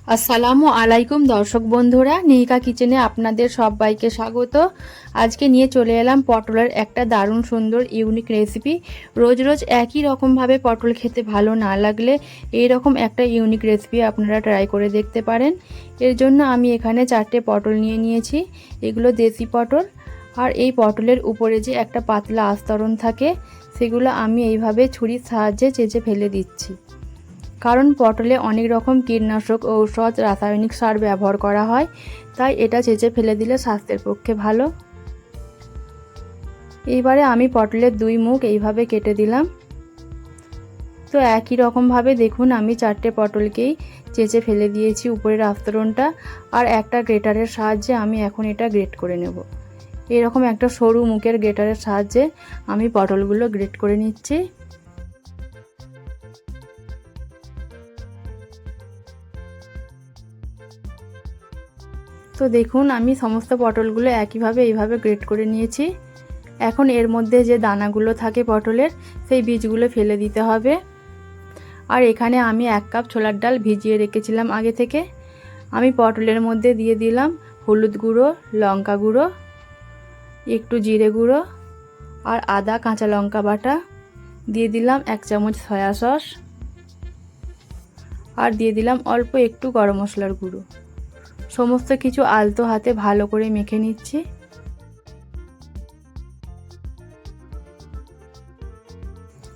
আসসালামু আলাইকুম দর্শক বন্ধুরা, নিহিকা কিচেনে আপনাদের সবাইকে স্বাগত। আজকে নিয়ে চলে এলাম পটলের একটা দারুণ সুন্দর ইউনিক রেসিপি। রোজ রোজ একই রকমভাবে পটল খেতে ভালো না লাগলে এই রকম একটা ইউনিক রেসিপি আপনারা ট্রাই করে দেখতে পারেন। এর জন্য আমি এখানে 4টে পটল নিয়ে নিয়েছি। এগুলো দেশি পটল। আর এই পটলের উপরে যে একটা পাতলা আস্তরণ থাকে সেগুলো আমি এইভাবে ছুরির সাহায্যে চেঁচে ফেলে দিচ্ছি। কারণ পটলে অনেক রকম কীটনাশক, ঔষধ, রাসায়নিক সার ব্যবহার করা হয়, তাই এটা চেঁচে ফেলে দিলে স্বাস্থ্যের পক্ষে ভালো। এইবারে আমি পটলের 2 মুখ এইভাবে কেটে দিলাম। তো একই রকমভাবে দেখুন আমি 4টে পটলকেই চেঁচে ফেলে দিয়েছি উপরের আস্তরণটা। আর একটা গ্রেটারের সাহায্যে আমি এখন এটা গ্রেট করে নেব। এরকম একটা সরু মুখের গ্রেটারের সাহায্যে আমি পটলগুলো গ্রেট করে নিচ্ছি। তো দেখুন আমি সমস্ত পটলগুলো একইভাবে এইভাবে গ্রেট করে নিয়েছি। এখন এর মধ্যে যে দানাগুলো থাকে পটলের, সেই বীজগুলো ফেলে দিতে হবে। আর এখানে আমি 1 কাপ ছোলার ডাল ভিজিয়ে রেখেছিলাম আগে থেকে। আমি পটলের মধ্যে দিয়ে দিলাম হলুদ গুঁড়ো, লঙ্কা গুঁড়ো, একটু জিরে গুঁড়ো আর আদা কাঁচা লঙ্কা বাটা, দিয়ে দিলাম 1 চামচ সয়া সস আর দিয়ে দিলাম অল্প একটু গরম মশলার গুঁড়ো। সমস্ত কিছু আলতো হাতে ভালো করে মেখে নিচ্ছি।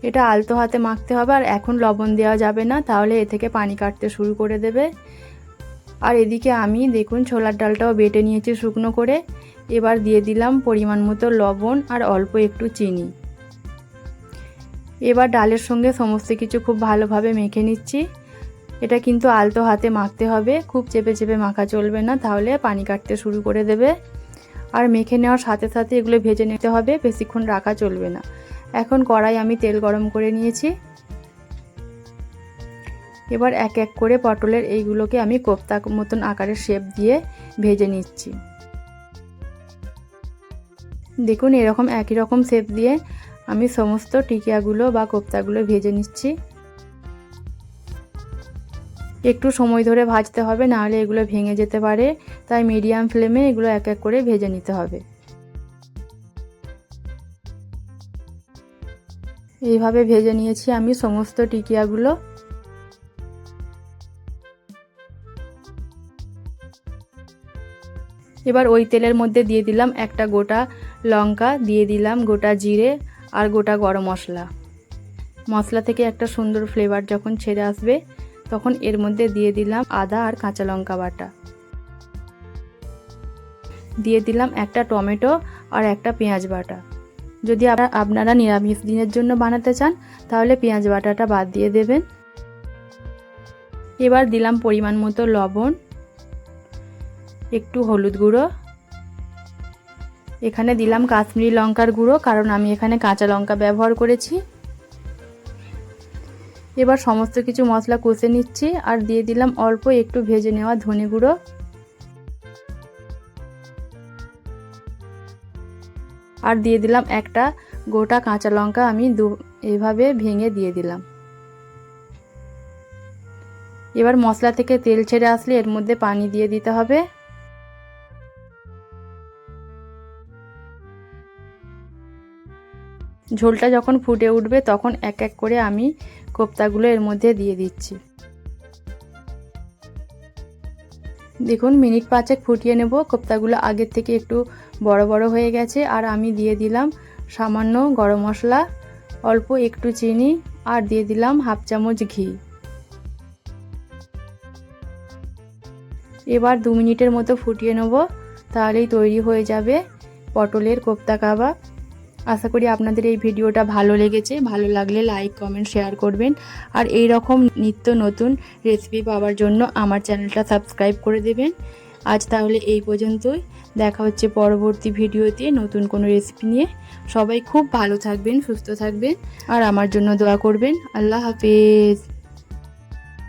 এটা আলতো হাতে মাখতে হবে। আর এখন লবণ দেওয়া যাবে না, তাহলে এ থেকে পানি কাটতে শুরু করে দেবে। আর এদিকে আমি দেখুন ছোলার ডালটাও বেটে নিয়েছি শুকনো করে। এবার দিয়ে দিলাম পরিমাণ মতো লবণ আর অল্প একটু চিনি। এবার ডালের সঙ্গে সমস্ত কিছু খুব ভালোভাবে মেখে নিচ্ছি। এটা কিন্তু আলতো হাতে মাখতে হবে, খুব চেপে চেপে মাখা চলবে না, তাহলে পানি কাটতে শুরু করে দেবে। আর মেখে নেওয়ার সাথে সাথে এগুলো ভেজে নিতে হবে, বেশিক্ষণ রাখা চলবে না। এখন কড়াই আমি তেল গরম করে নিয়েছি। এবার এক এক করে পটলের এইগুলোকে আমি কোফতা মতন আকারের শেপ দিয়ে ভেজে নিচ্ছি। দেখুন এরকম একই রকম শেপ দিয়ে আমি সমস্ত টিকিয়াগুলো বা কোফতাগুলো ভেজে নিচ্ছি। একটু সময় ধরে ভাজতে হবে, নাহলে এগুলো ভেঙে যেতে পারে, তাই মিডিয়াম ফ্লেমে এগুলো এক এক করে ভেজে নিতে হবে। এইভাবে ভেজে নিয়েছি আমি সমস্ত টিকিয়াগুলো। এবার ওই তেলের মধ্যে দিয়ে দিলাম একটা গোটা লঙ্কা, দিয়ে দিলাম গোটা জিরে আর গোটা গরম মশলা। মশলা থেকে একটা সুন্দর ফ্লেভার যখন ছেড়ে আসবে, তখন এর মধ্যে দিয়ে দিলাম আদা আর কাঁচা লঙ্কা বাটা, দিয়ে দিলাম একটা টমেটো আর একটা পেঁয়াজ বাটা। যদি আপনারা নিরামিষ দিনের জন্য বানাতে চান তাহলে পেঁয়াজ বাটাটা বাদ দিয়ে দেবেন। এবার দিলাম পরিমাণ মতো লবণ, একটু হলুদ গুঁড়ো, এখানে দিলাম কাশ্মীরি লঙ্কার গুঁড়ো, কারণ আমি এখানে কাঁচা লঙ্কা ব্যবহার করেছি। এবার সমস্ত কিছু মশলা কষে নিচ্ছি আর দিয়ে দিলাম অল্প একটু ভেজে নেওয়া ধনে গুঁড়ো। আর দিয়ে দিলাম একটা গোটা কাঁচা লঙ্কা, আমি এইভাবে ভেঙে দিয়ে দিলাম। এবার মশলা থেকে তেল ছেড়ে আসলে এর মধ্যে পানি দিয়ে দিতে হবে। ঝোলটা যখন ফুটে উঠবে তখন এক এক করে আমি কোফতাগুলো এর মধ্যে দিয়ে দিচ্ছি। দেখুন মিনিট 5 ফুটিয়ে নেব। কোফতাগুলো আগের থেকে একটু বড় বড় হয়ে গেছে। আর আমি দিয়ে দিলাম সামান্য গরম মশলা, অল্প একটু চিনি আর দিয়ে দিলাম 1/2 চামচ ঘি। এবার 2 মিনিটের মতো ফুটিয়ে নেব, তাহলেই তৈরি হয়ে যাবে পটলের কোফতা কাবাব। আশা করি আপনাদের এই ভিডিওটা ভালো লেগেছে। ভালো লাগলে লাইক, কমেন্ট, শেয়ার করবেন। আর এই রকম নিত্য নতুন রেসিপি পাওয়ার জন্য আমার চ্যানেলটা সাবস্ক্রাইব করে দেবেন। আজ তাহলে এই পর্যন্তই। দেখা হচ্ছে পরবর্তী ভিডিওতে নতুন কোনো রেসিপি নিয়ে। সবাই খুব ভালো থাকবেন, সুস্থ থাকবেন আর আমার জন্য দোয়া করবেন। আল্লাহ হাফেজ।